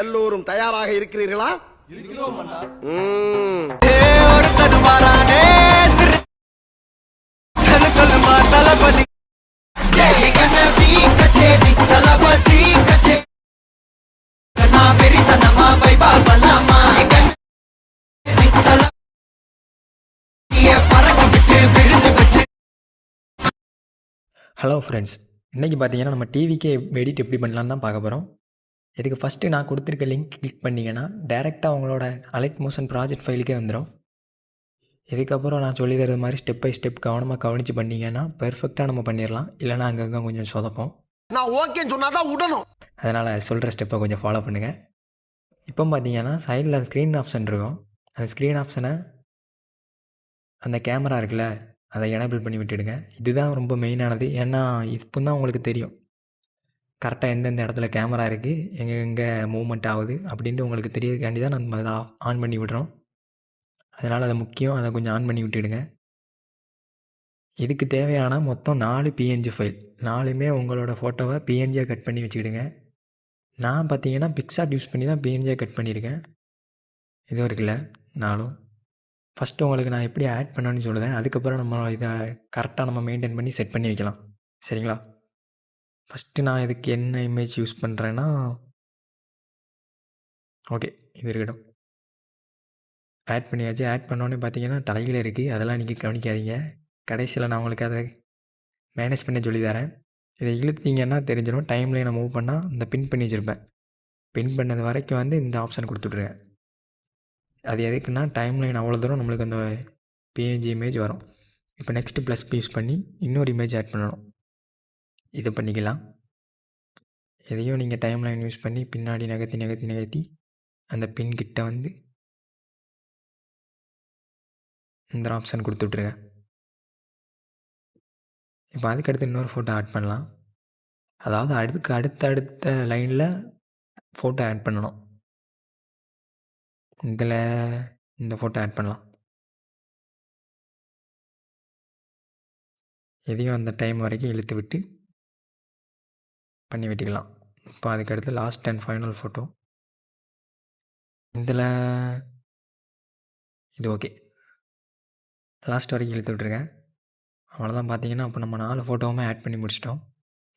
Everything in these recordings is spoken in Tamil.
எல்லோரும் தயாராக இருக்கிறீர்களா? இருக்கிறோம் அண்ணா. ஹலோ ஃப்ரெண்ட்ஸ், இன்றைக்கி பார்த்தீங்கன்னா நம்ம டிவிக்கே எடிட் எப்படி பண்ணலான்னு தான் பார்க்க போகிறோம். இதுக்கு ஃபஸ்ட்டு நான் கொடுத்துருக்க லிங்க் கிளிக் பண்ணிங்கன்னா டேரெக்டாக உங்களோட அலைட் மோஷன் ப்ராஜெக்ட் ஃபைலுக்கே வந்துடும். இதுக்கப்புறம் நான் சொல்லி தரது மாதிரி ஸ்டெப் பை ஸ்டெப் கவனமாக கவனித்து பண்ணிங்கன்னா பெர்ஃபெக்டாக நம்ம பண்ணிடலாம். இல்லைனா அங்கங்கே கொஞ்சம் சொதப்போம். நான் ஓகேன்னு சொன்னா தான் விடணும். அதனால் சொல்கிற ஸ்டெப்பை கொஞ்சம் ஃபாலோ பண்ணுங்கள். இப்போ பார்த்தீங்கன்னா சைடில் ஸ்க்ரீன் ஆப்ஷன் இருக்கும். அந்த ஸ்க்ரீன் ஆப்ஷனை அந்த கேமரா இருக்குல்ல, அதை எனேபிள் பண்ணி விட்டுடுங்க. இதுதான் ரொம்ப மெயினானது. ஏன்னா இப்போ தான் உங்களுக்கு தெரியும் கரெக்டாக எந்தெந்த இடத்துல கேமரா இருக்குது, எங்கே மூவ்மெண்ட் ஆகுது அப்படின்ட்டு உங்களுக்கு தெரியறதுக்காண்டி தான் நம்ம அதை ஆன் பண்ணி விடுறோம். அதனால் அது முக்கியம். அதை கொஞ்சம் ஆன் பண்ணி விட்டுடுங்க. இதுக்கு தேவையான மொத்தம் 4 பிஎன்ஜி ஃபைல். 4மே உங்களோட ஃபோட்டோவை பிஎன்ஜியாக கட் பண்ணி வச்சுக்கிடுங்க. நான் பார்த்தீங்கன்னா பிக்சார்ட் யூஸ் பண்ணி தான் பிஎன்ஜியாக கட் பண்ணியிருக்கேன். இதுவும் இருக்குல்ல 4ம். ஃபஸ்ட்டு உங்களுக்கு நான் எப்படி ஆட் பண்ணணும்னு சொல்லுவேன். அதுக்கப்புறம் நம்ம இதை கரெக்டாக நம்ம மெயின்டைன் பண்ணி செட் பண்ணி வைக்கலாம். சரிங்களா? ஃபஸ்ட்டு நான் இதுக்கு என்ன இமேஜ் யூஸ் பண்ணுறேன்னா, ஓகே இது இருக்கட்டும். ஆட் பண்ணியாச்சு. ஆட் பண்ணோன்னே பார்த்தீங்கன்னா தலைகீழ இருக்குது. அதெல்லாம் நீங்கள் கவனிக்காதீங்க. கடைசியில் நான் உங்களுக்கு அதை மேனேஜ் பண்ண சொல்லி தரேன். இதை இழுத்தீங்கன்னா தெரிஞ்சிடும். டைம்லைனை மூவ் பண்ணால் இந்த பின் பண்ணி வச்சுருப்பேன். பின் பண்ணது வரைக்கும் வந்து இந்த ஆப்ஷன் கொடுத்துட்ருங்க. அது எதுக்குன்னா டைம்லைன் அவ்வளோ தூரம் நம்மளுக்கு அந்த பிஎன்ஜி இமேஜ் வரும். இப்போ நெக்ஸ்ட்டு ப்ளஸ் யூஸ் பண்ணி இன்னொரு இமேஜ் ஆட் பண்ணணும். இது பண்ணிக்கலாம். எதையும் நீங்கள் டைம்லைன் யூஸ் பண்ணி பின்னாடி நகர்த்தி அந்த பின் கிட்ட வந்து இந்த ஆப்ஷன் கொடுத்துட்ருங்க. இப்போ அதுக்கடுத்து இன்னொரு ஃபோட்டோ ஆட் பண்ணலாம். அதாவது அதுக்கு அடுத்த லைனில் ஃபோட்டோ ஆட் பண்ணணும். இதில் இந்த ஃபோட்டோ ஆட் பண்ணலாம். எதையும் அந்த டைம் வரைக்கும் இழுத்து விட்டு பண்ணி விட்டுக்கலாம். இப்போ அதுக்கடுத்து லாஸ்ட் அண்ட் ஃபைனல் ஃபோட்டோ. இதில் இது ஓகே. லாஸ்ட் வரைக்கும் இழுத்து விட்ருங்க. அவ்வளோதான். பார்த்தீங்கன்னா அப்போ நம்ம 4 ஃபோட்டோவுமே ஆட் பண்ணி முடிச்சிட்டோம்.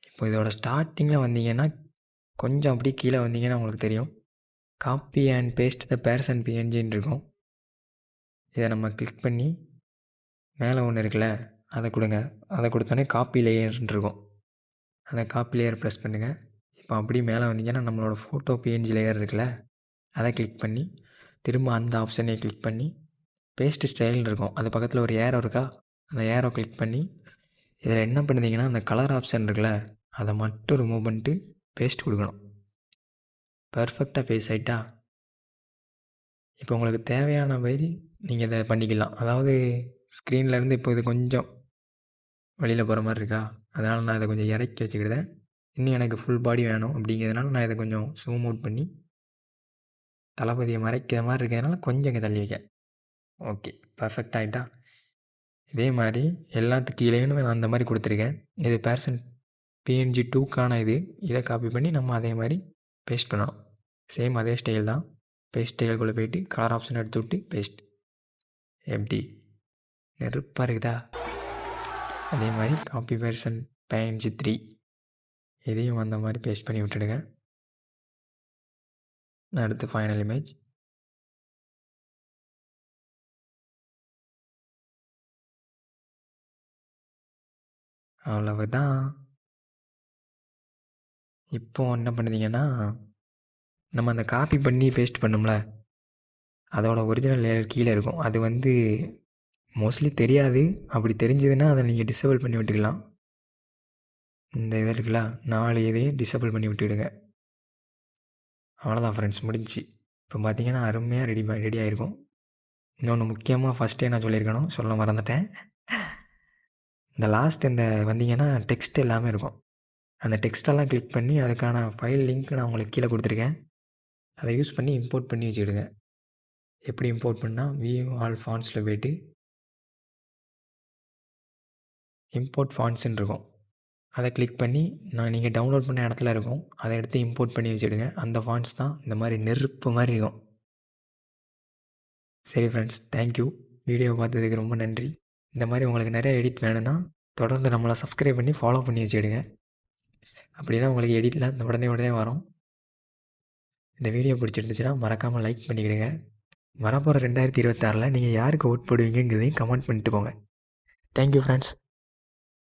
இப்போ இதோட ஸ்டார்டிங்கில் வந்தீங்கன்னா கொஞ்சம் அப்படியே கீழே வந்தீங்கன்னா உங்களுக்கு தெரியும் copy and paste the person பிஎன்ஜின்னு இருக்கும். இதை நம்ம கிளிக் பண்ணி மேலே ஒன்று இருக்குல்ல, அதை கொடுங்க. அதை கொடுத்தோன்னே காப்பி லேயர்ன்னு இருக்கும். அந்த காப்பி லேயர் ப்ரெஸ் பண்ணுங்கள். இப்போ அப்படியே மேலே வந்தீங்கன்னா நம்மளோட ஃபோட்டோ பிஎன்ஜி லேயர் இருக்குல்ல, அதை கிளிக் பண்ணி திரும்ப அந்த ஆப்ஷனை கிளிக் பண்ணி பேஸ்ட் ஸ்டைல்னு இருக்கும். அது பக்கத்தில் ஒரு ஏரோ இருக்கா, அந்த ஏரோ கிளிக் பண்ணி இதில் என்ன பண்ணுறீங்கன்னா அந்த கலர் ஆப்ஷன் இருக்குல்ல, அதை மட்டும் ரிமூவ் பண்ணிட்டு பேஸ்ட் கொடுக்கணும். பர்ஃபெக்டாக பேஸ்ட் ஆகிட்டா இப்போ உங்களுக்கு தேவையான மாதிரி நீங்கள் இதை பண்ணிக்கலாம். அதாவது ஸ்க்ரீன்லேருந்து இப்போ இது கொஞ்சம் வெளியில் போகிற மாதிரி இருக்கா, அதனால் நான் இதை கொஞ்சம் இறக்கி வச்சுக்கிட்டேன். இன்னும் எனக்கு ஃபுல் பாடி வேணும் அப்படிங்கிறதுனால நான் இதை கொஞ்சம் ஜூம் அவுட் பண்ணி தளபதியை மறைக்கிற மாதிரி இருக்கிறதுனால கொஞ்சம் இங்கே தள்ளி வைக்க. ஓகே, பர்ஃபெக்ட் ஆகிட்டா. இதே மாதிரி எல்லாத்துக்கு கீழேயும் நான் அந்த மாதிரி கொடுத்துருக்கேன். இது பேர்சன் பிஎன்ஜி 2க்கான இதை காப்பி பண்ணி நம்ம அதே மாதிரி பேஸ்ட் பண்ணணும். சேம் அதே ஸ்டைல் தான். பேஸ்ட் ஸ்டைலுக்குள்ளே போய்ட்டு கலர் ஆப்ஷன் எடுத்து விட்டு பேஸ்ட். எப்படி நெருப்பாக இருக்குதா? அதே மாதிரி காப்பி பேர்சன் பிஎன்ஜி 3 இதையும் அந்த மாதிரி பேஸ்ட் பண்ணி விட்டுடுங்க. நான் அடுத்து ஃபைனல் இமேஜ். அவ்வளவுதான். இப்போ என்ன பண்ணுறீங்கன்னா நம்ம அந்த காப்பி பண்ணி பேஸ்ட் பண்ணோம்ல, அதோட ஒரிஜினல் லேயர் கீழே இருக்கும். அது வந்து மோஸ்ட்லி தெரியாது. அப்படி தெரிஞ்சதுன்னா அதை நீங்கள் டிசேபிள் பண்ணி விட்டுக்கலாம். இந்த இது இருக்குல்ல, 4 இதையும் டிசேபிள் பண்ணி விட்டுவிடுங்க. அவ்வளோதான் ஃப்ரெண்ட்ஸ், முடிஞ்சிச்சு. இப்போ பார்த்தீங்கன்னா அருமையாக ரெடி ஆகிருக்கும். இன்னொன்று முக்கியமாக ஃபஸ்ட்டே நான் சொல்லியிருக்கணும், சொல்ல மறந்துட்டேன். இந்த லாஸ்ட் இந்த வந்தீங்கன்னா டெக்ஸ்ட் எல்லாமே இருக்கும். அந்த டெக்ஸ்ட்டெல்லாம் கிளிக் பண்ணி அதுக்கான ஃபைல் லிங்க் நான் உங்களுக்கு கீழே கொடுத்துருக்கேன். அதை யூஸ் பண்ணி இம்போர்ட் பண்ணி வச்சுக்கிடுங்க. எப்படி இம்போர்ட் பண்ணால் வியூ ஆல் ஃபாண்ட்ஸில் போய்ட்டு இம்போர்ட் ஃபாண்ட்ஸ்ன்னு இருக்கும். அதை கிளிக் பண்ணி நீங்கள் டவுன்லோட் பண்ண இடத்துல இருக்கும், அதை எடுத்து இம்போர்ட் பண்ணி வச்சுடுங்க. அந்த ஃபாண்ட்ஸ் தான் இந்த மாதிரி நெருப்பு மாதிரி இருக்கும். சரி ஃப்ரெண்ட்ஸ், தேங்க்யூ. வீடியோ பார்த்ததுக்கு ரொம்ப நன்றி. இந்த மாதிரி உங்களுக்கு நிறைய எடிட் வேணும்னா தொடர்ந்து நம்மளை சப்ஸ்கிரைப் பண்ணி ஃபாலோ பண்ணி வச்சுடுங்க. அப்படின்னா உங்களுக்கு எடிட்லாம் இந்த உடனே வரும். இந்த வீடியோ பிடிச்சிருந்துச்சுன்னா மறக்காமல் லைக் பண்ணிக்கிடுங்க. வரப்போகிற 2026 நீங்கள் யாருக்கு ஓட் போடுவீங்கிறதையும் கமெண்ட் பண்ணிட்டு போங்க. Thank you friends.